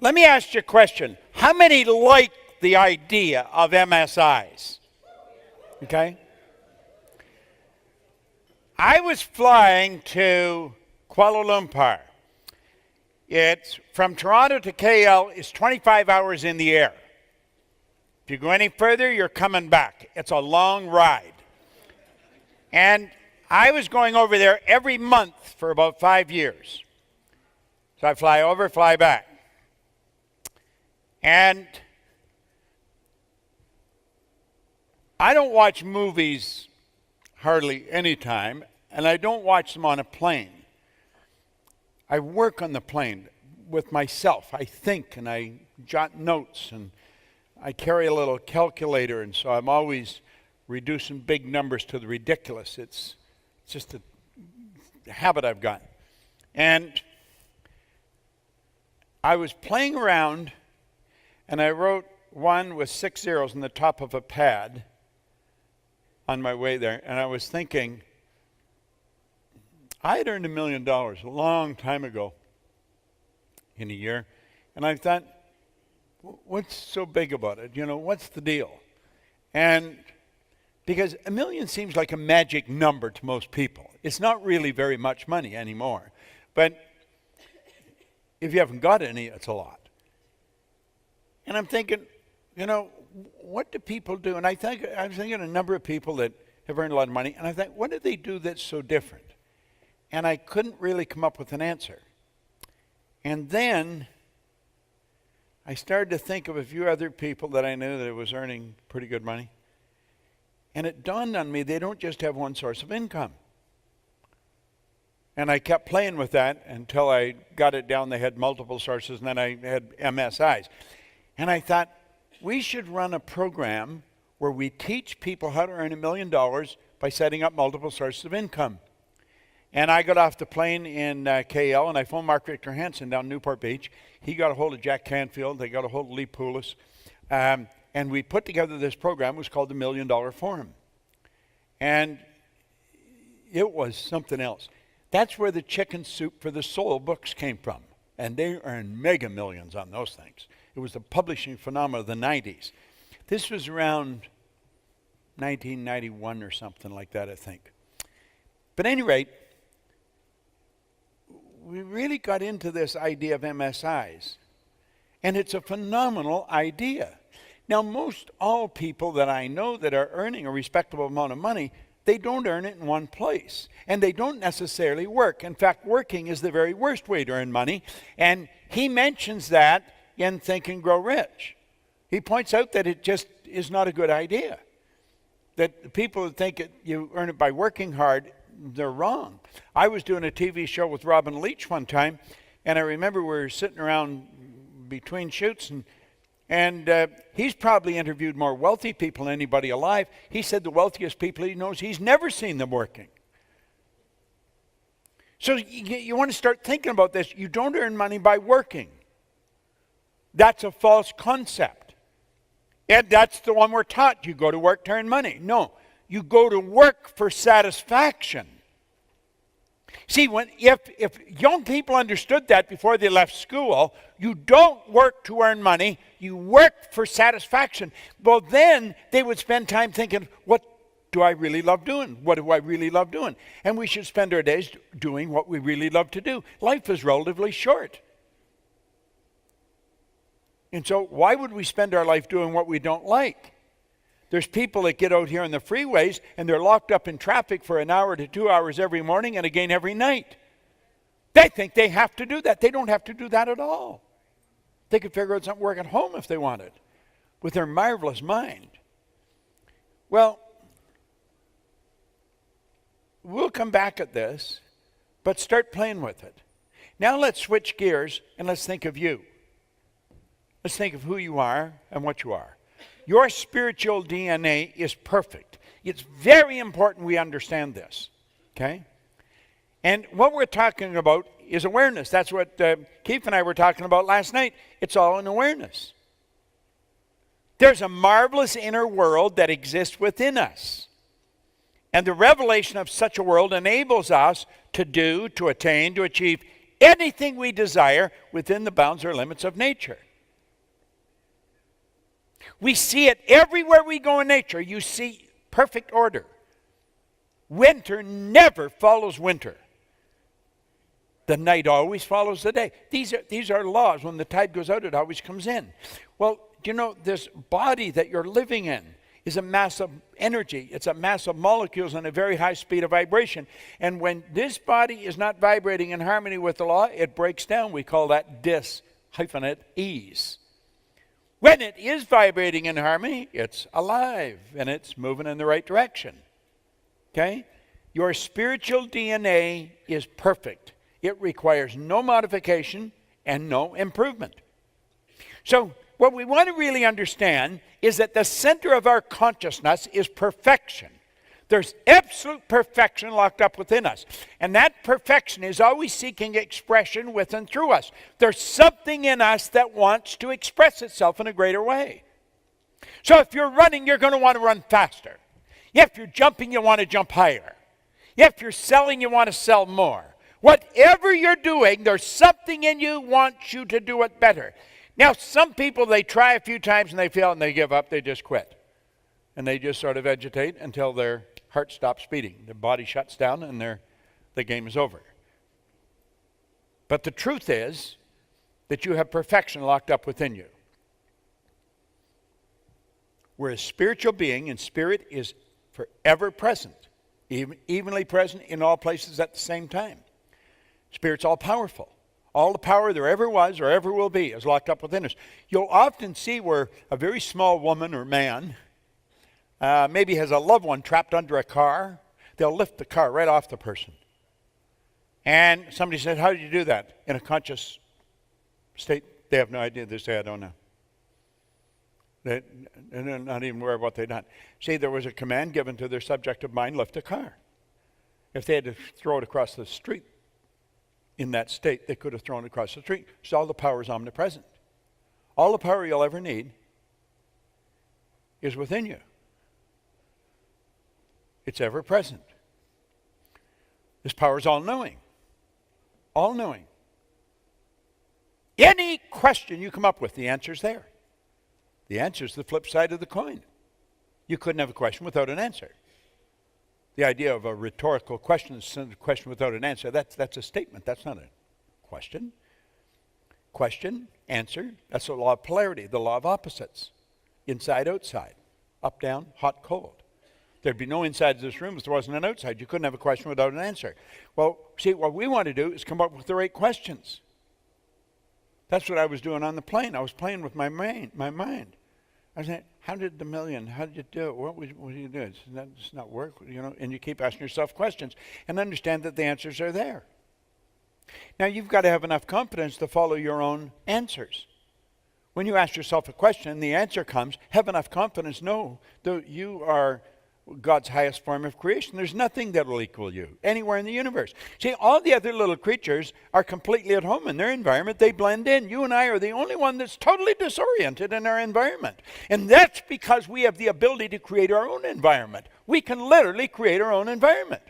let me ask you a question. How many like the idea of MSIs? Okay. I was flying to Kuala Lumpur. It's from Toronto to KL is 25 hours in the air. If you go any further, you're coming back. It's a long ride. And I was going over there every month for about 5 years. So I fly over, fly back. And I don't watch movies hardly any time, and I don't watch them on a plane. I work on the plane with myself. I think and I jot notes, and I carry a little calculator, and so I'm always reducing big numbers to the ridiculous. It's just a habit I've got. And I was playing around, and I wrote one with 6 zeros on the top of a pad on my way there, and I was thinking, I had earned $1 million a long time ago in a year, and I thought, what's so big about it? You know, what's the deal? And because $1 million seems like a magic number to most people. It's not really very much money anymore. But if you haven't got any, it's a lot. And I'm thinking, you know, what do people do? And I was thinking a number of people that have earned a lot of money, and I thought, what do they do that's so different? And I couldn't really come up with an answer. And then I started to think of a few other people that I knew that was earning pretty good money. And it dawned on me, they don't just have one source of income. And I kept playing with that until I got it down. They had multiple sources, and then I had MSIs. And I thought, we should run a program where we teach people how to earn $1 million by setting up multiple sources of income. And I got off the plane in KL, and I phoned Mark Victor Hansen down Newport Beach. He got a hold of Jack Canfield. They got a hold of Lee Poulos. And we put together this program. It was called the $1 Million Forum. And it was something else. That's where the Chicken Soup for the Soul books came from. And they earned mega millions on those things. It was the publishing phenomenon of the 90s. This was around 1991 or something like that, I think. But at any rate, we really got into this idea of MSIs. And it's a phenomenal idea. Now, most all people that I know that are earning a respectable amount of money, they don't earn it in one place. And they don't necessarily work. In fact, working is the very worst way to earn money. And he mentions that in Think and Grow Rich. He points out that it just is not a good idea. That the people who think you earn it by working hard, they're wrong. I was doing a TV show with Robin Leach one time, and I remember we were sitting around between shoots, and he's probably interviewed more wealthy people than anybody alive. He said the wealthiest people he knows, he's never seen them working. So you want to start thinking about this. You don't earn money by working. That's a false concept. And that's the one we're taught. You go to work to earn money. No, you go to work for satisfaction. See, if young people understood that before they left school, you don't work to earn money, you work for satisfaction. Well, then they would spend time thinking, what do I really love doing? What do I really love doing? And we should spend our days doing what we really love to do. Life is relatively short. And so why would we spend our life doing what we don't like? There's people that get out here on the freeways and they're locked up in traffic for an hour to 2 hours every morning and again every night. They think they have to do that. They don't have to do that at all. They could figure out something work at home if they wanted with their marvelous mind. Well, we'll come back at this, but start playing with it. Now let's switch gears and let's think of you. Let's think of who you are and what you are. Your spiritual DNA is perfect. It's very important we understand this, okay? And what we're talking about is awareness. That's what Keith and I were talking about last night. It's all in awareness. There's a marvelous inner world that exists within us. And the revelation of such a world enables us to do, to attain, to achieve anything we desire within the bounds or limits of nature. We see it everywhere we go in nature. You see perfect order. Winter never follows winter. The night always follows the day. These are laws. When the tide goes out, it always comes in. Well, you know, this body that you're living in is a mass of energy. It's a mass of molecules on a very high speed of vibration. And when this body is not vibrating in harmony with the law, it breaks down. We call that dis-ease. When it is vibrating in harmony, it's alive and it's moving in the right direction. Okay? Your spiritual DNA is perfect. It requires no modification and no improvement. So, what we want to really understand is that the center of our consciousness is perfection. There's absolute perfection locked up within us. And that perfection is always seeking expression with and through us. There's something in us that wants to express itself in a greater way. So if you're running, you're going to want to run faster. If you're jumping, you want to jump higher. If you're selling, you want to sell more. Whatever you're doing, there's something in you wants you to do it better. Now, some people, they try a few times and they fail and they give up. They just quit. And they just sort of vegetate until their heart stops beating. Their body shuts down and the game is over. But the truth is that you have perfection locked up within you. We're a spiritual being, and spirit is forever present, evenly present in all places at the same time. Spirit's all powerful. All the power there ever was or ever will be is locked up within us. You'll often see where a very small woman or man maybe has a loved one trapped under a car. They'll lift the car right off the person. And somebody said, how did you do that? In a conscious state? They have no idea. They say, I don't know. They're not even aware of what they've done. See, there was a command given to their subjective mind, lift a car. If they had to throw it across the street in that state, they could have thrown it across the street. So all the power is omnipresent. All the power you'll ever need is within you. It's ever present. This power is all-knowing. All-knowing. Any question you come up with, the answer's there. The answer is the flip side of the coin. You couldn't have a question without an answer. The idea of a rhetorical question is a question without an answer. That's a statement. That's not a question. Question, answer. That's the law of polarity, the law of opposites. Inside, outside. Up, down, hot, cold. There'd be no inside of this room if there wasn't an outside. You couldn't have a question without an answer. Well, see, what we want to do is come up with the right questions. That's what I was doing on the plane. I was playing with my mind. I was saying, how did you do it? What did you do? Does not work, you know? And you keep asking yourself questions and understand that the answers are there. Now, you've got to have enough confidence to follow your own answers. When you ask yourself a question and the answer comes, have enough confidence, know that you are God's highest form of creation. There's nothing that will equal you anywhere in the universe. See, all the other little creatures are completely at home in their environment. They blend in. You and I are the only one that's totally disoriented in our environment. And that's because we have the ability to create our own environment. We can literally create our own environment.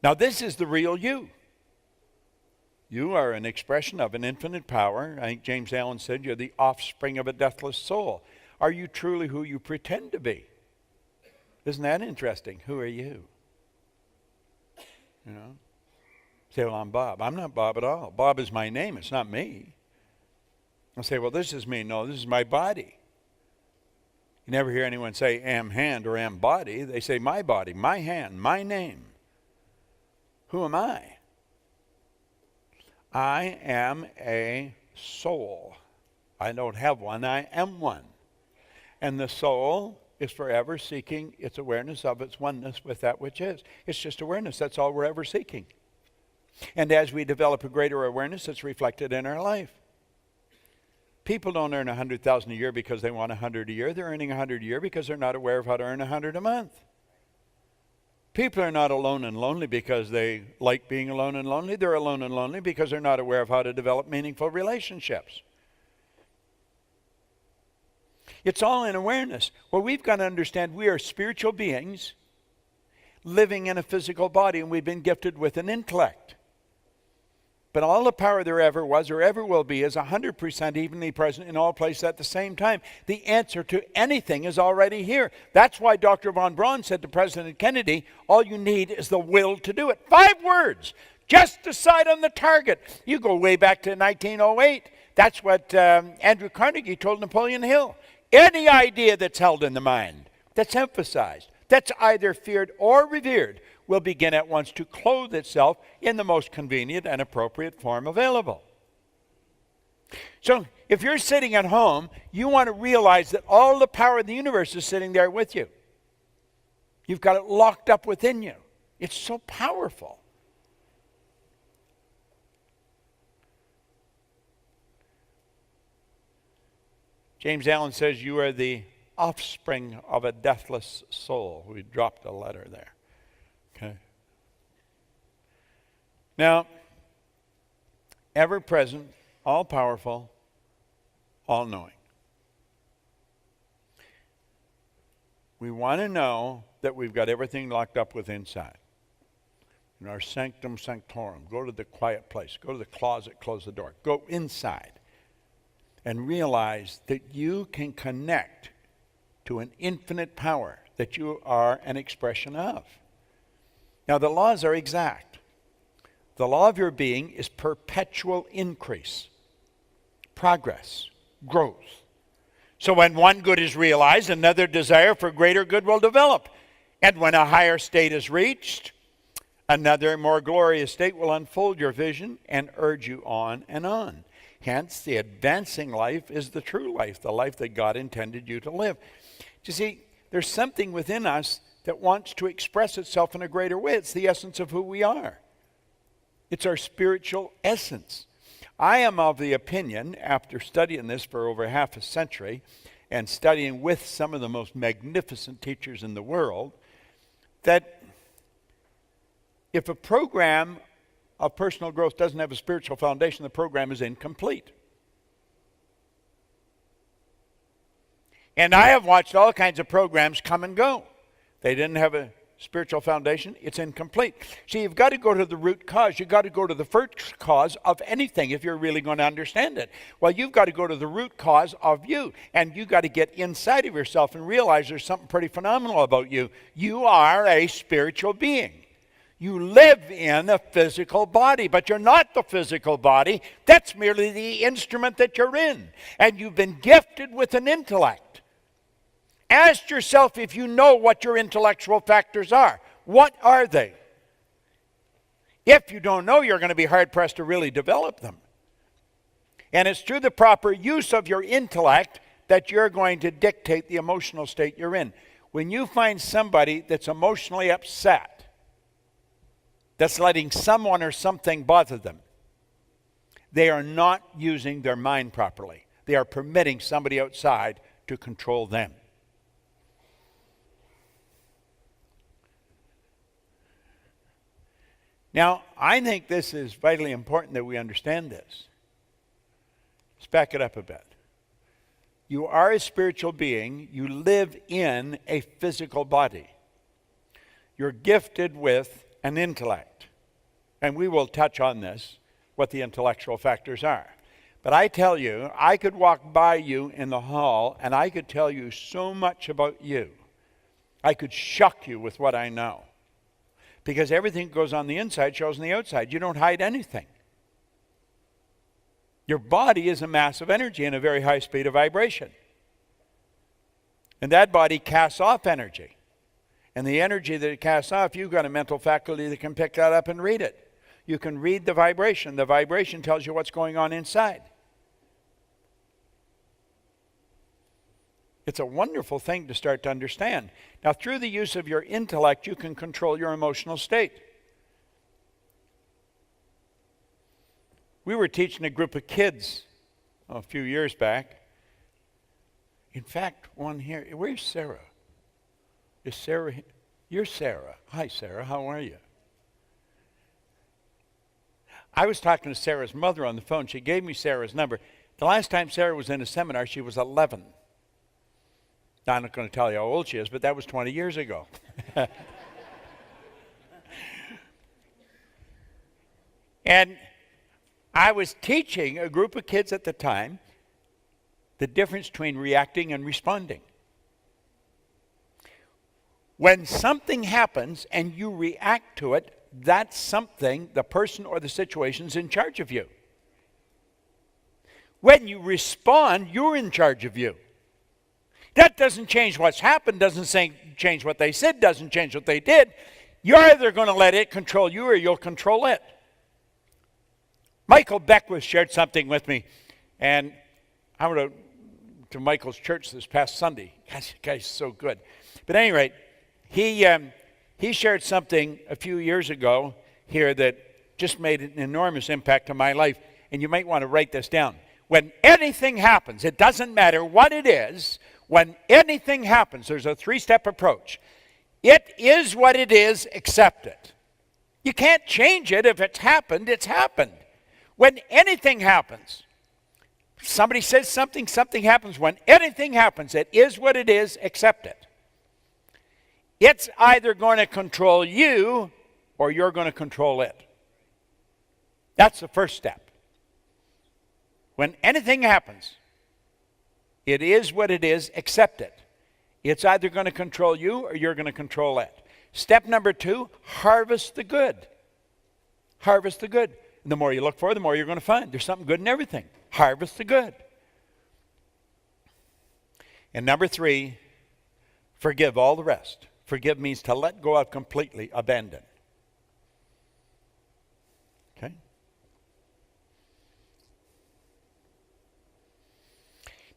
Now, this is the real you. You are an expression of an infinite power. I think James Allen said you're the offspring of a deathless soul. Are you truly who you pretend to be? Isn't that interesting? Who are you? You know? Say, well, I'm Bob. I'm not Bob at all. Bob is my name. It's not me. I'll say, well, this is me. No, this is my body. You never hear anyone say, am hand or am body. They say, my body, my hand, my name. Who am I? I am a soul. I don't have one, I am one. And the soul is forever seeking its awareness of its oneness with that which is. It's just awareness, that's all we're ever seeking. And as we develop a greater awareness, it's reflected in our life. People don't earn $100,000 a year because they want $100 a year. They're earning $100 a year because they're not aware of how to earn $100 a month. People are not alone and lonely because they like being alone and lonely. They're alone and lonely because they're not aware of how to develop meaningful relationships. It's all in awareness. Well, we've got to understand we are spiritual beings living in a physical body, and we've been gifted with an intellect. But all the power there ever was or ever will be is 100% evenly present in all places at the same time. The answer to anything is already here. That's why Dr. von Braun said to President Kennedy, all you need is the will to do it. 5 words. Just decide on the target. You go way back to 1908. That's what Andrew Carnegie told Napoleon Hill. Any idea that's held in the mind, that's emphasized, that's either feared or revered, will begin at once to clothe itself in the most convenient and appropriate form available. So if you're sitting at home, you want to realize that all the power of the universe is sitting there with you. You've got it locked up within you. It's so powerful. James Allen says you are the offspring of a deathless soul. We dropped a letter there. Okay. Now, ever present, all powerful, all knowing. We want to know that we've got everything locked up within inside. In our sanctum sanctorum, go to the quiet place, go to the closet, close the door, go inside and realize that you can connect to an infinite power that you are an expression of. Now, the laws are exact. The law of your being is perpetual increase, progress, growth. So when one good is realized, another desire for greater good will develop. And when a higher state is reached, another more glorious state will unfold your vision and urge you on and on. Hence, the advancing life is the true life, the life that God intended you to live. You see, there's something within us that wants to express itself in a greater way. It's the essence of who we are. It's our spiritual essence. I am of the opinion, after studying this for over half a century and studying with some of the most magnificent teachers in the world, that if a program of personal growth doesn't have a spiritual foundation, the program is incomplete. And I have watched all kinds of programs come and go. They didn't have a spiritual foundation, it's incomplete. See, you've got to go to the root cause. You've got to go to the first cause of anything if you're really going to understand it. Well, you've got to go to the root cause of you. And you've got to get inside of yourself and realize there's something pretty phenomenal about you. You are a spiritual being. You live in a physical body, but you're not the physical body. That's merely the instrument that you're in. And you've been gifted with an intellect. Ask yourself if you know what your intellectual factors are. What are they? If you don't know, you're going to be hard-pressed to really develop them. And it's through the proper use of your intellect that you're going to dictate the emotional state you're in. When you find somebody that's emotionally upset, that's letting someone or something bother them, they are not using their mind properly. They are permitting somebody outside to control them. Now, I think this is vitally important that we understand this. Let's back it up a bit. You are a spiritual being. You live in a physical body. You're gifted with an intellect. And we will touch on this, what the intellectual factors are. But I tell you, I could walk by you in the hall and I could tell you so much about you. I could shock you with what I know. Because everything that goes on the inside shows on the outside. You don't hide anything. Your body is a mass of energy in a very high speed of vibration. And that body casts off energy. And the energy that it casts off, you've got a mental faculty that can pick that up and read it. You can read the vibration. The vibration tells you what's going on inside. It's a wonderful thing to start to understand. Now, through the use of your intellect, you can control your emotional state. We were teaching a group of kids a few years back. In fact, one here. Where's Sarah? Is Sarah here? You're Sarah. Hi, Sarah. How are you? I was talking to Sarah's mother on the phone. She gave me Sarah's number. The last time Sarah was in a seminar, she was 11. Now, I'm not going to tell you how old she is, but that was 20 years ago. And I was teaching a group of kids at the time the difference between reacting and responding. When something happens and you react to it, that's something, the person or the situation's in charge of you. When you respond, you're in charge of you. That doesn't change what's happened, doesn't change what they said, doesn't change what they did. You're either going to let it control you or you'll control it. Michael Beckwith shared something with me, and I went to Michael's church this past Sunday. Gosh, the guy's so good. But at any rate, he shared something a few years ago here that just made an enormous impact on my life, and you might want to write this down. When anything happens, it doesn't matter what it is, when anything happens, there's a 3-step approach. It is what it is, accept it. You can't change it. If it's happened, it's happened. When anything happens, somebody says something, something happens. When anything happens, it is what it is, accept it. It's either going to control you or you're going to control it. That's the first step. When anything happens, it is what it is, accept it. It's either going to control you or you're going to control it. Step number 2, harvest the good. Harvest the good. And the more you look for, the more you're going to find. There's something good in everything. Harvest the good. And number 3, forgive all the rest. Forgive means to let go of completely, abandon. Okay?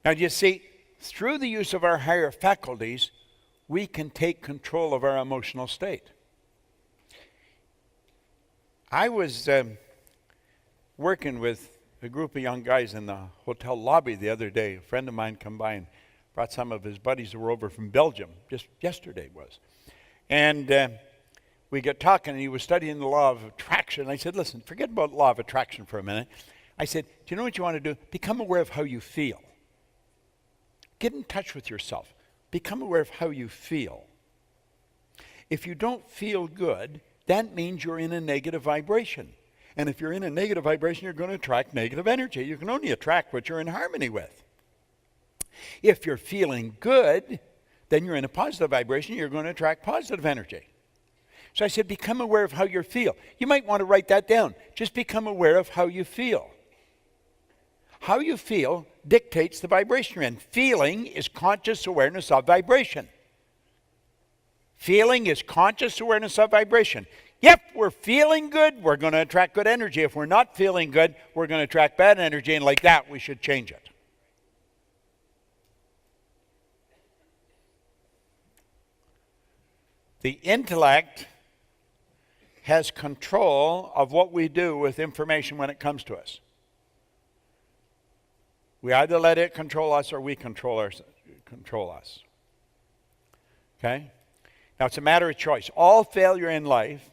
Now, you see, through the use of our higher faculties, we can take control of our emotional state. I was working with a group of young guys in the hotel lobby the other day. A friend of mine come by and brought some of his buddies who were over from Belgium, just yesterday was. And we got talking, and he was studying the law of attraction. I said, listen, forget about law of attraction for a minute. I said, do you know what you want to do? Become aware of how you feel. Get in touch with yourself. Become aware of how you feel. If you don't feel good, that means you're in a negative vibration. And if you're in a negative vibration, you're going to attract negative energy. You can only attract what you're in harmony with. If you're feeling good, then you're in a positive vibration. You're going to attract positive energy. So I said, become aware of how you feel. You might want to write that down. Just become aware of how you feel. How you feel dictates the vibration you're in. Feeling is conscious awareness of vibration. Feeling is conscious awareness of vibration. If we're feeling good, we're going to attract good energy. If we're not feeling good, we're going to attract bad energy, and like that, we should change it. The intellect has control of what we do with information when it comes to us. We either let it control us or we control us. Okay? Now, it's a matter of choice. All failures in life,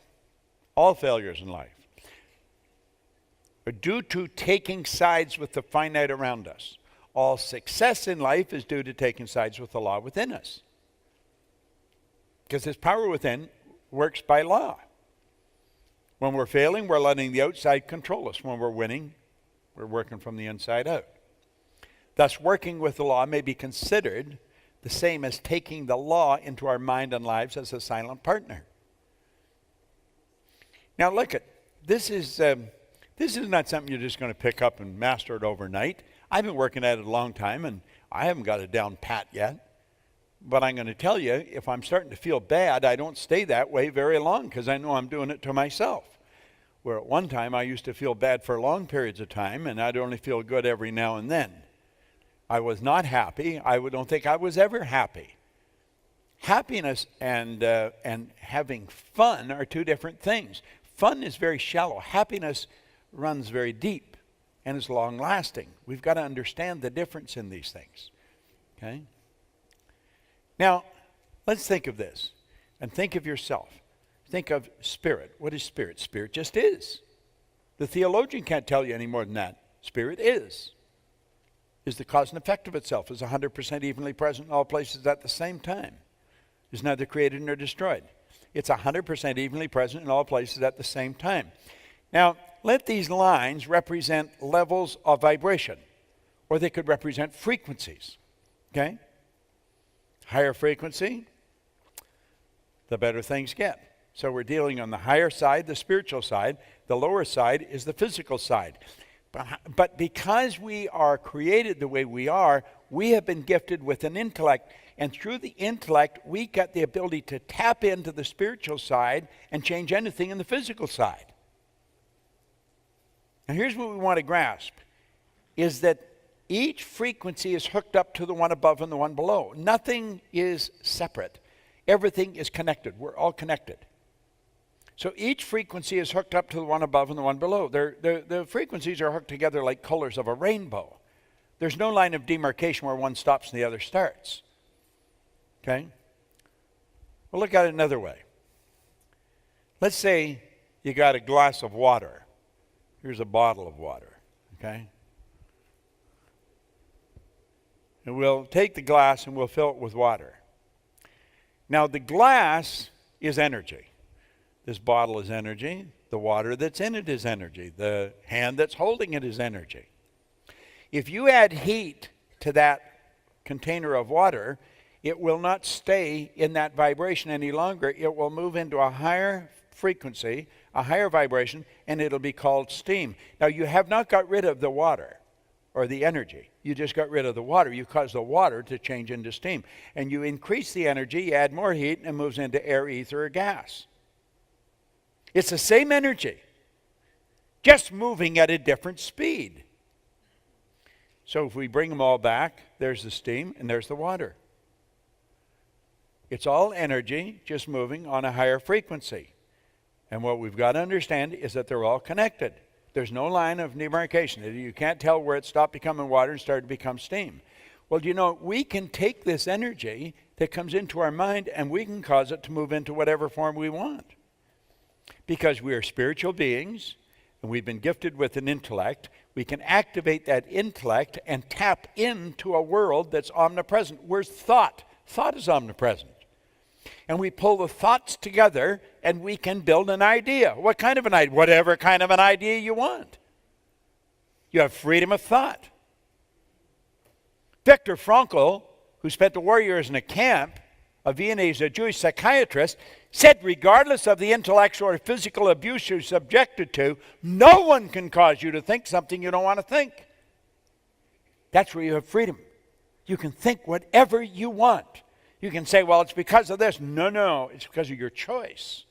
are due to taking sides with the finite around us. All success in life is due to taking sides with the law within us. Because this power within works by law. When we're failing, we're letting the outside control us. When we're winning, we're working from the inside out. Thus, working with the law may be considered the same as taking the law into our mind and lives as a silent partner. Now, look at this is not something you're just going to pick up and master it overnight. I've been working at it a long time, and I haven't got it down pat yet. But I'm going to tell you, if I'm starting to feel bad, I don't stay that way very long because I know I'm doing it to myself. Where at one time I used to feel bad for long periods of time, and I'd only feel good every now and then. I was not happy. I don't think I was ever happy. Happiness and having fun are two different things. Fun is very shallow. Happiness runs very deep and is long-lasting. We've got to understand the difference in these things. Okay? Now, let's think of this and think of yourself. Think of spirit. What is spirit? Spirit just is. The theologian can't tell you any more than that. Spirit is the cause and effect of itself, is 100% evenly present in all places at the same time, is neither created nor destroyed. It's 100% evenly present in all places at the same time. Now, let these lines represent levels of vibration, or they could represent frequencies. Okay? Higher frequency, the better things get. So we're dealing on the higher side, the spiritual side. The lower side is the physical side. But because we are created the way we are, we have been gifted with an intellect. And through the intellect, we get the ability to tap into the spiritual side and change anything in the physical side. And here's what we want to grasp, is that each frequency is hooked up to the one above and the one below. Nothing is separate. Everything is connected. We're all connected. So each frequency is hooked up to the one above and the one below. The frequencies are hooked together like colors of a rainbow. There's no line of demarcation where one stops and the other starts. Okay? Well, look at it another way. Let's say you got a glass of water. Here's a bottle of water. Okay? And we'll take the glass and we'll fill it with water. Now, the glass is energy. This bottle is energy. The water that's in it is energy. The hand that's holding it is energy. If you add heat to that container of water, it will not stay in that vibration any longer. It will move into a higher frequency, a higher vibration, and it'll be called steam. Now, you have not got rid of the water or the energy. You just got rid of the water. You caused the water to change into steam. And you increase the energy, you add more heat, and it moves into air, ether, or gas. It's the same energy, just moving at a different speed. So if we bring them all back, there's the steam and there's the water. It's all energy, just moving on a higher frequency. And what we've got to understand is that they're all connected. There's no line of demarcation. You can't tell where it stopped becoming water and started to become steam. Well, you know, we can take this energy that comes into our mind and we can cause it to move into whatever form we want. Because we are spiritual beings and we've been gifted with an intellect, we can activate that intellect and tap into a world that's omnipresent. Where's thought? Thought is omnipresent. And we pull the thoughts together and we can build an idea. What kind of an idea? Whatever kind of an idea you want. You have freedom of thought. Viktor Frankl, who spent the war years in a camp, a Viennese, a Jewish psychiatrist, said regardless of the intellectual or physical abuse you're subjected to, no one can cause you to think something you don't want to think. That's where you have freedom. You can think whatever you want. You can say, well, it's because of this. No, it's because of your choice.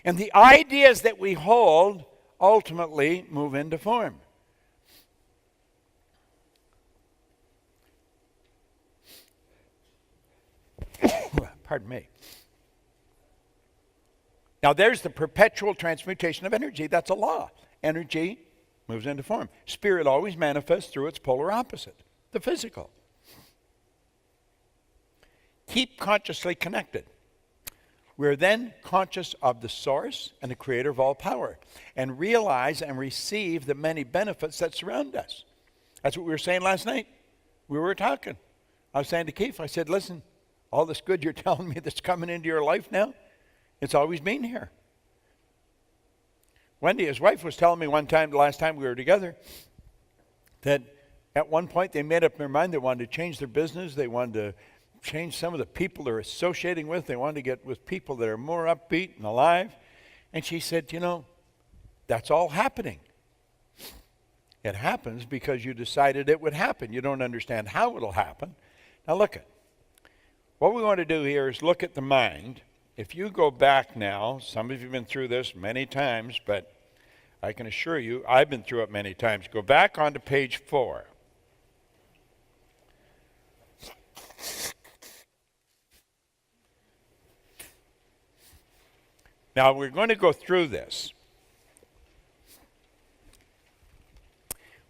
And the ideas that we hold ultimately move into form. Pardon me. Now there's the perpetual transmutation of energy. That's a law. Energy moves into form. Spirit always manifests through its polar opposite, the physical. Keep consciously connected. We're then conscious of the source and the creator of all power and realize and receive the many benefits that surround us. That's what we were saying last night. We were talking. I was saying to Keith, I said, listen, all this good you're telling me that's coming into your life now, it's always been here. Wendy, his wife, was telling me one time, the last time we were together, that at one point they made up their mind they wanted to change their business. They wanted to change some of the people they're associating with. They wanted to get with people that are more upbeat and alive. And she said, you know, that's all happening. It happens because you decided it would happen. You don't understand how it'll happen. Now look at what we want to do here is look at the mind. If you go back now, some of you have been through this many times, but I can assure you I've been through it many times. Go back onto page 4. Now we're going to go through this.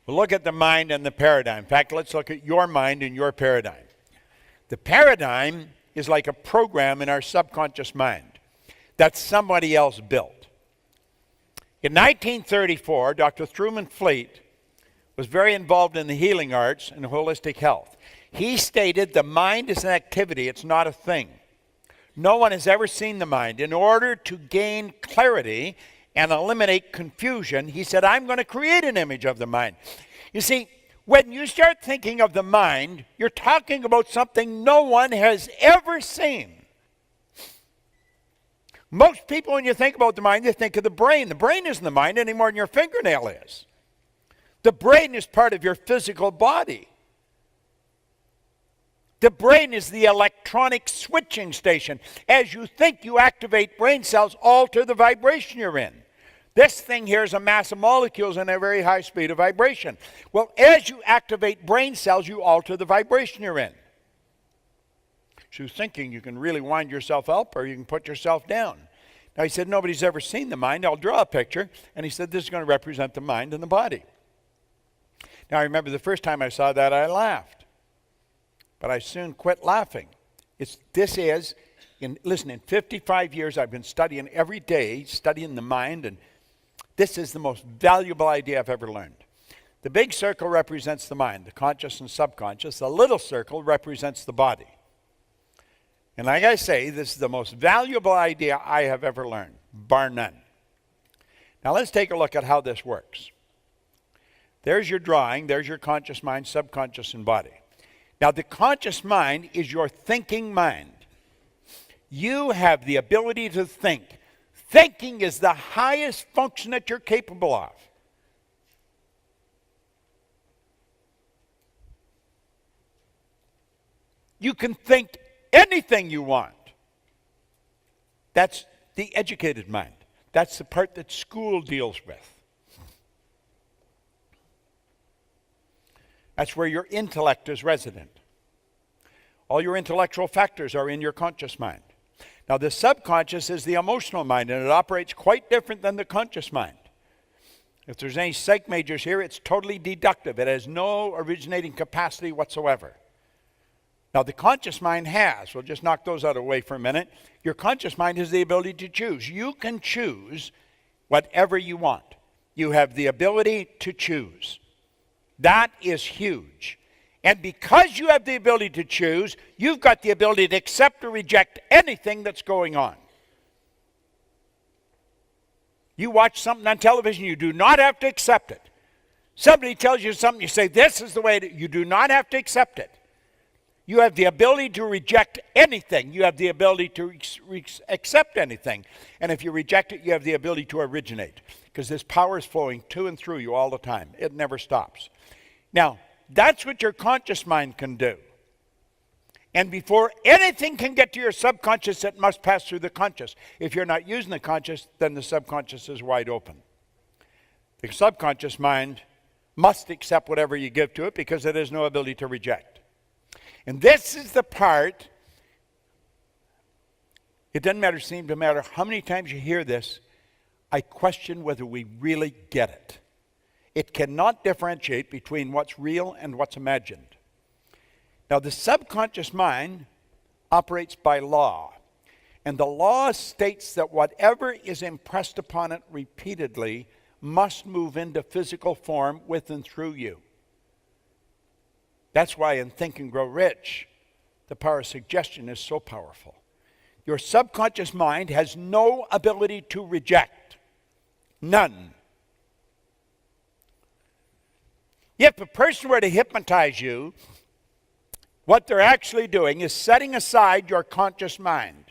We'll look at the mind and the paradigm. In fact, let's look at your mind and your paradigm. The paradigm is like a program in our subconscious mind that somebody else built. In 1934, Dr. Truman Fleet was very involved in the healing arts and holistic health. He stated the mind is an activity, it's not a thing. No one has ever seen the mind. In order to gain clarity and eliminate confusion, he said, I'm going to create an image of the mind. You see, when you start thinking of the mind, you're talking about something no one has ever seen. Most people, when you think about the mind, they think of the brain. The brain isn't the mind any more than your fingernail is. The brain is part of your physical body. The brain is the electronic switching station. As you think, you activate brain cells, alter the vibration you're in. This thing here is a mass of molecules in a very high speed of vibration. Well, as you activate brain cells, you alter the vibration you're in. She was thinking you can really wind yourself up or you can put yourself down. Now he said, nobody's ever seen the mind. I'll draw a picture. And he said, this is going to represent the mind and the body. Now I remember the first time I saw that, I laughed. But I soon quit laughing. Listen, in 55 years I've been studying every day, studying the mind, and this is the most valuable idea I've ever learned. The big circle represents the mind, the conscious and subconscious. The little circle represents the body. And like I say, this is the most valuable idea I have ever learned, bar none. Now let's take a look at how this works. There's your drawing. There's your conscious mind, subconscious, and body. Now the conscious mind is your thinking mind. You have the ability to think. Thinking is the highest function that you're capable of. You can think anything you want. That's the educated mind. That's the part that school deals with. That's where your intellect is resident. All your intellectual factors are in your conscious mind. Now, the subconscious is the emotional mind, and it operates quite different than the conscious mind. If there's any psych majors here, it's totally deductive. It has no originating capacity whatsoever. Now, the conscious mind has. We'll just knock those out of the way for a minute. Your conscious mind has the ability to choose. You can choose whatever you want. You have the ability to choose. That is huge. And because you have the ability to choose, you've got the ability to accept or reject anything that's going on. You watch something on television, you do not have to accept it. Somebody tells you something, you say, this is the way you do not have to accept it. You have the ability to reject anything. You have the ability to accept anything. And if you reject it, you have the ability to originate. Because this power is flowing to and through you all the time. It never stops. Now, that's what your conscious mind can do. And before anything can get to your subconscious, it must pass through the conscious. If you're not using the conscious, then the subconscious is wide open. The subconscious mind must accept whatever you give to it because it has no ability to reject. And this is the part, it doesn't seem to matter how many times you hear this, I question whether we really get it. It cannot differentiate between what's real and what's imagined. Now, the subconscious mind operates by law. And the law states that whatever is impressed upon it repeatedly must move into physical form with and through you. That's why in Think and Grow Rich, the power of suggestion is so powerful. Your subconscious mind has no ability to reject. None. If a person were to hypnotize you, what they're actually doing is setting aside your conscious mind.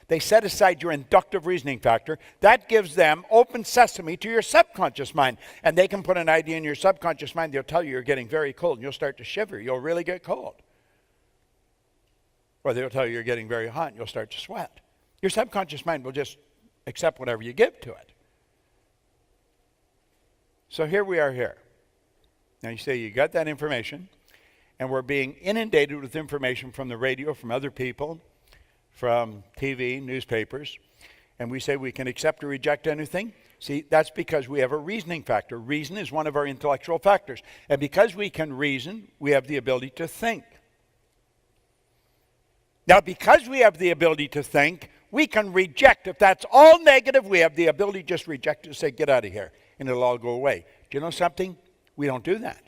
They set aside your inductive reasoning factor. That gives them open sesame to your subconscious mind. And they can put an idea in your subconscious mind. They'll tell you you're getting very cold and you'll start to shiver. You'll really get cold. Or they'll tell you you're getting very hot and you'll start to sweat. Your subconscious mind will just accept whatever you give to it. So here we are here. Now you say you got that information, and we're being inundated with information from the radio, from other people, from TV, newspapers, and we say we can accept or reject anything. See, that's because we have a reasoning factor. Reason is one of our intellectual factors. And because we can reason, we have the ability to think. Now, because we have the ability to think, we can reject. If that's all negative, we have the ability to just reject it and say, get out of here, and it'll all go away. Do you know something? We don't do that.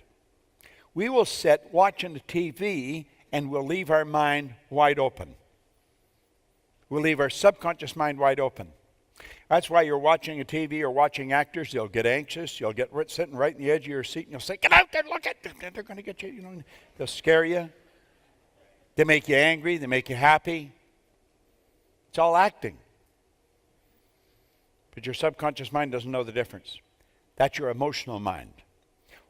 We will sit watching the TV and we'll leave our mind wide open. We'll leave our subconscious mind wide open. That's why you're watching a TV or watching actors. You'll get anxious. You'll get sitting right in the edge of your seat, and you'll say, "Get out there! Look at them! They're going to get you." You know, they'll scare you. They make you angry. They make you happy. It's all acting. But your subconscious mind doesn't know the difference. That's your emotional mind.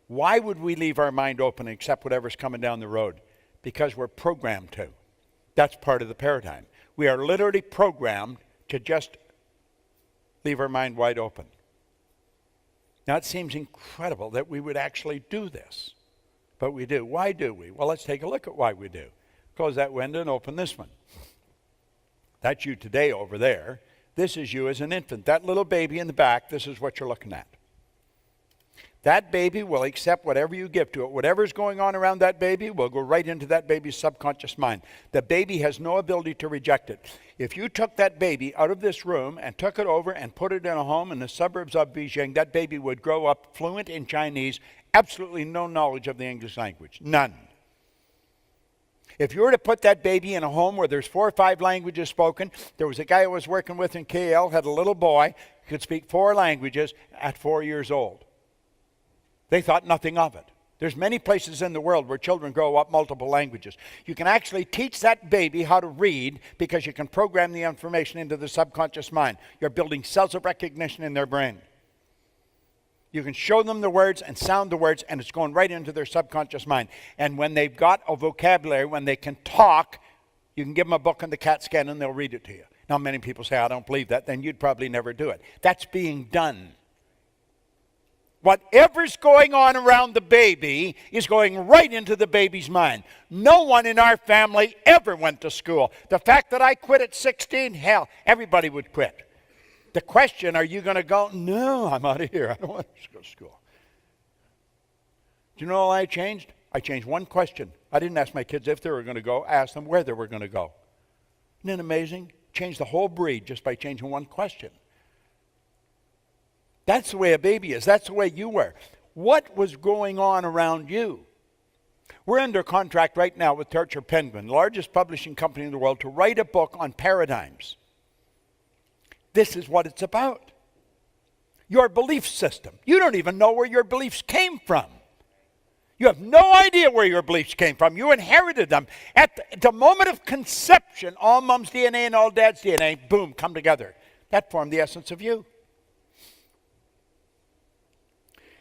Why would we leave our mind open and accept whatever's coming down the road? Because we're programmed to. That's part of the paradigm. We are literally programmed to just leave our mind wide open. Now, it seems incredible that we would actually do this, but we do. Why do we? Well, let's take a look at why we do. Close that window and open this one. That's you today over there. This is you as an infant. That little baby in the back, this is what you're looking at. That baby will accept whatever you give to it. Whatever's going on around that baby will go right into that baby's subconscious mind. The baby has no ability to reject it. If you took that baby out of this room and took it over and put it in a home in the suburbs of Beijing, that baby would grow up fluent in Chinese, absolutely no knowledge of the English language. None. If you were to put that baby in a home where there's 4 or 5 languages spoken, there was a guy I was working with in KL, had a little boy, could speak 4 languages at 4 years old. They thought nothing of it. There's many places in the world where children grow up multiple languages. You can actually teach that baby how to read because you can program the information into the subconscious mind. You're building cells of recognition in their brain. You can show them the words and sound the words, and it's going right into their subconscious mind. And when they've got a vocabulary, when they can talk, you can give them a book on the CAT scan and they'll read it to you. Now, many people say, "I don't believe that." Then you'd probably never do it. That's being done. Whatever's going on around the baby is going right into the baby's mind. No one in our family ever went to school. The fact that I quit at 16, hell, everybody would quit. The question, are you going to go? No, I'm out of here. I don't want to go to school. Do you know all I changed? I changed one question. I didn't ask my kids if they were going to go. I asked them where they were going to go. Isn't it amazing? Changed the whole breed just by changing one question. That's the way a baby is. That's the way you were. What was going on around you? We're under contract right now with Torture Penguin, the largest publishing company in the world, to write a book on paradigms. This is what it's about. Your belief system. You don't even know where your beliefs came from. You have no idea where your beliefs came from. You inherited them. At the moment of conception, all mom's DNA and all dad's DNA, boom, come together. That formed the essence of you.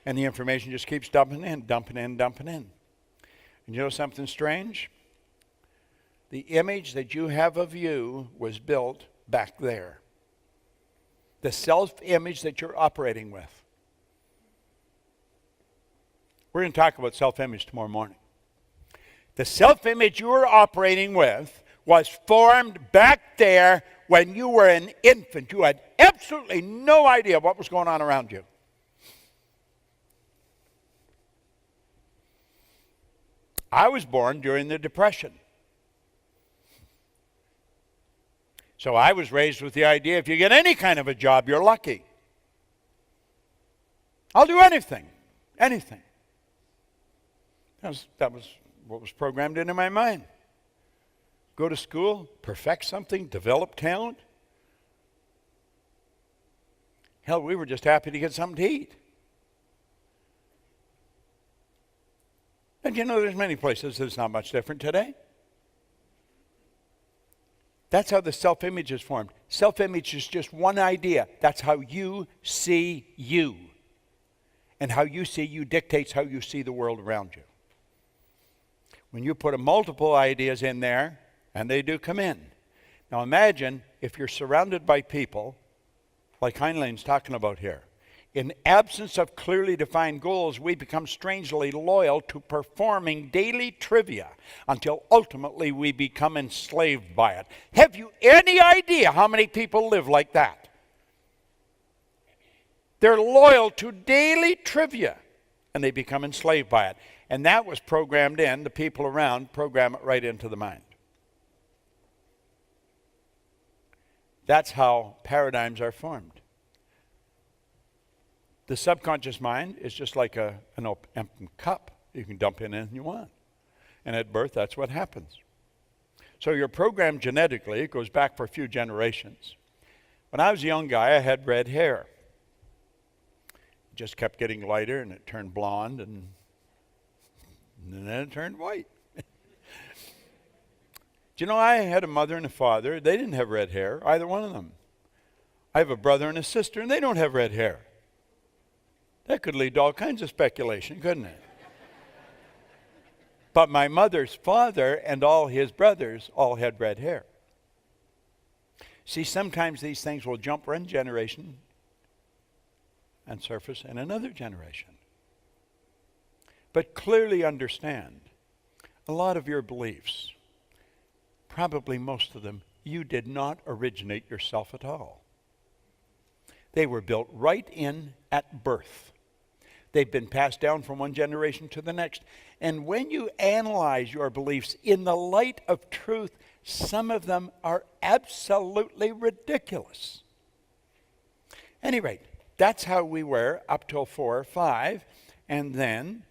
And the information just keeps dumping in, dumping in, dumping in. And you know something strange? The image that you have of you was built back there. The self-image that you're operating with. We're going to talk about self-image tomorrow morning. The self-image you were operating with was formed back there when you were an infant. You had absolutely no idea what was going on around you. I was born during the Depression. So I was raised with the idea if you get any kind of a job, you're lucky. I'll do anything. Anything. That was what was programmed into my mind. Go to school, perfect something, develop talent. Hell, we were just happy to get something to eat. And you know, there's many places that's not much different today. That's how the self-image is formed. Self-image is just one idea. That's how you see you. And how you see you dictates how you see the world around you. When you put multiple ideas in there, and they do come in. Now imagine if you're surrounded by people, like Heinlein's talking about here. In absence of clearly defined goals, we become strangely loyal to performing daily trivia until ultimately we become enslaved by it. Have you any idea how many people live like that? They're loyal to daily trivia and they become enslaved by it. And that was programmed in, the people around program it right into the mind. That's how paradigms are formed. The subconscious mind is just like an empty cup. You can dump in anything you want. And at birth, that's what happens. So you're programmed genetically. It goes back for a few generations. When I was a young guy, I had red hair. It just kept getting lighter, and it turned blonde, and then it turned white. Do you know, I had a mother and a father. They didn't have red hair, either one of them. I have a brother and a sister, and they don't have red hair. That could lead to all kinds of speculation, couldn't it? But my mother's father and all his brothers all had red hair. See, sometimes these things will jump one generation and surface in another generation. But clearly understand, a lot of your beliefs, probably most of them, you did not originate yourself at all. They were built right in at birth. They've been passed down from one generation to the next. And when you analyze your beliefs in the light of truth, some of them are absolutely ridiculous. At any rate, that's how we were up till 4 or 5, and then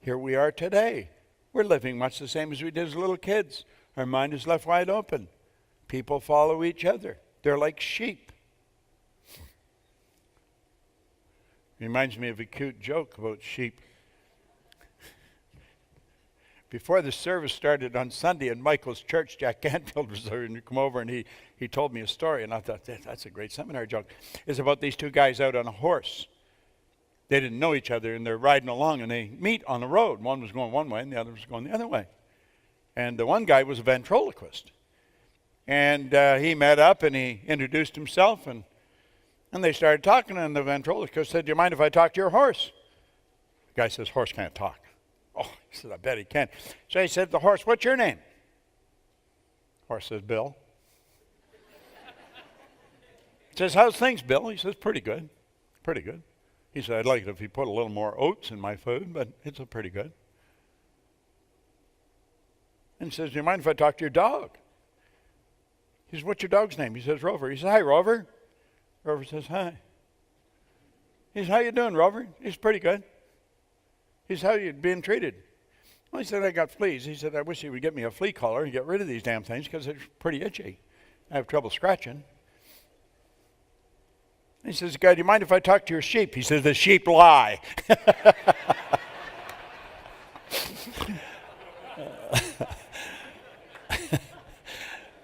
here we are today. We're living much the same as we did as little kids. Our mind is left wide open. People follow each other. They're like sheep. Reminds me of a cute joke about sheep. Before the service started on Sunday in Michael's church, Jack Canfield was there and he come over and he told me a story, and I thought, that's a great seminar joke. It's about these two guys out on a horse. They didn't know each other, and they're riding along, and they meet on the road. One was going one way, and the other was going the other way. And the one guy was a ventriloquist. And he met up, and he introduced himself, and they started talking, and the ventriloquist said, "Do you mind if I talk to your horse?" The guy says, "Horse can't talk." Oh, he said, "I bet he can." So he said to the horse, "What's your name?" Horse says, "Bill." He says, "How's things, Bill?" He says, "Pretty good, pretty good." He said, "I'd like it if you put a little more oats in my food, but it's pretty good." And he says, "Do you mind if I talk to your dog?" He says, "What's your dog's name?" He says, "Rover." He says, "Hi, Rover." Rover says, "Hi." He says, "How you doing, Rover?" He's "Pretty good." He says, "How you being treated?" Well, he said, "I got fleas." He said, "I wish you would get me a flea collar and get rid of these damn things because it's pretty itchy. I have trouble scratching." He says, "Guy, do you mind if I talk to your sheep?" He says, "The sheep lie."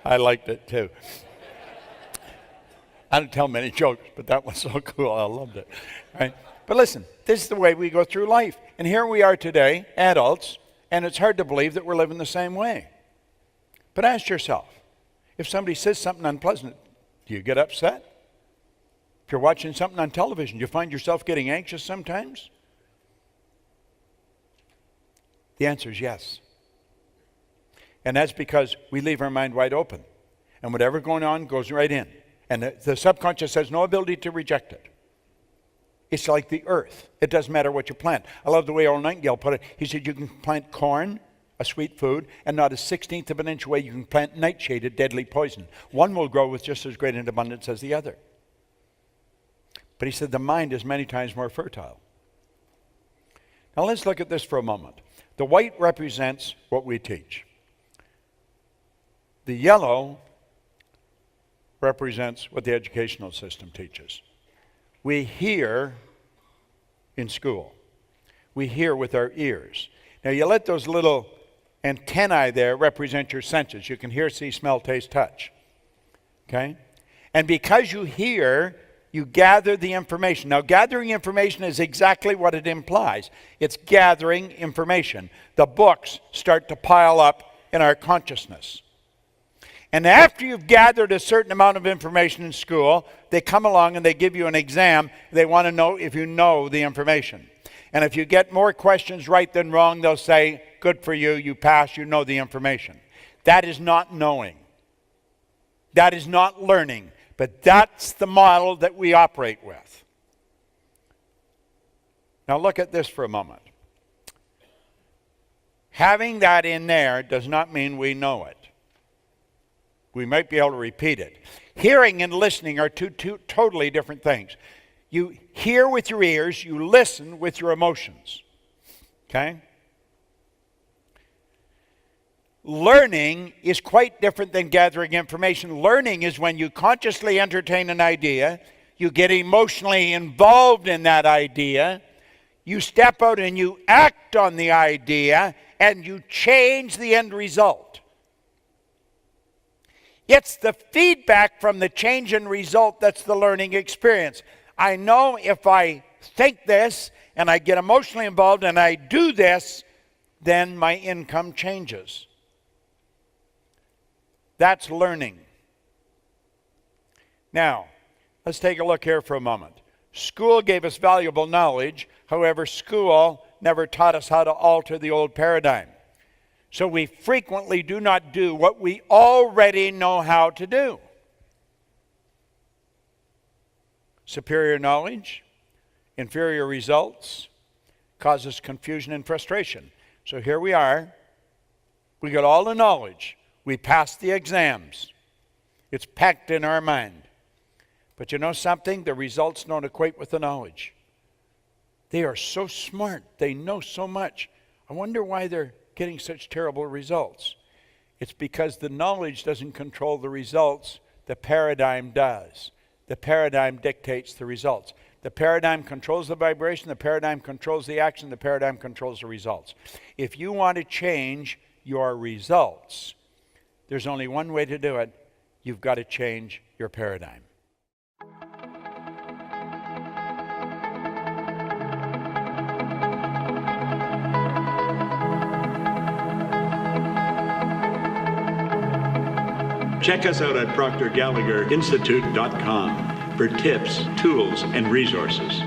I liked it too. I don't tell many jokes, but that was so cool. I loved it. Right? But listen, this is the way we go through life. And here we are today, adults, and it's hard to believe that we're living the same way. But ask yourself, if somebody says something unpleasant, do you get upset? If you're watching something on television, do you find yourself getting anxious sometimes? The answer is yes. And that's because we leave our mind wide open. And whatever's going on goes right in. And the subconscious has no ability to reject it. It's like the earth. It doesn't matter what you plant. I love the way Earl Nightingale put it. He said you can plant corn, a sweet food, and not a 16th of an inch away you can plant nightshade, a deadly poison. One will grow with just as great an abundance as the other. But he said the mind is many times more fertile. Now let's look at this for a moment. The white represents what we teach. The yellow represents what the educational system teaches. We hear in school. We hear with our ears. Now you let those little antennae there represent your senses. You can hear, see, smell, taste, touch. Okay? And because you hear, you gather the information. Now gathering information is exactly what it implies. It's gathering information. The books start to pile up in our consciousness. And after you've gathered a certain amount of information in school, they come along and they give you an exam. They want to know if you know the information. And if you get more questions right than wrong, they'll say, "Good for you, you passed, you know the information." That is not knowing. That is not learning. But that's the model that we operate with. Now look at this for a moment. Having that in there does not mean we know it. We might be able to repeat it. Hearing and listening are two totally different things. You hear with your ears, you listen with your emotions. Okay? learning is quite different than gathering information. Learning is when you consciously entertain an idea, you get emotionally involved in that idea, you step out and you act on the idea, and you change the end result. It's the feedback from the change in result that's the learning experience. I know if I think this and I get emotionally involved and I do this, then my income changes. That's learning. Now, let's take a look here for a moment. School gave us valuable knowledge. However, school never taught us how to alter the old paradigm. So we frequently do not do what we already know how to do. Superior knowledge, inferior results, causes confusion and frustration. So here we are. We got all the knowledge. We passed the exams. It's packed in our mind. But you know something? The results don't equate with the knowledge. They are so smart. They know so much. I wonder why they're getting such terrible results. It's because the knowledge doesn't control the results. The paradigm does. The paradigm dictates the results. The paradigm controls the vibration. The paradigm controls the action. The paradigm controls the results. If you want to change your results, there's only one way to do it. You've got to change your paradigm. Check us out at ProctorGallagherInstitute.com for tips, tools, and resources.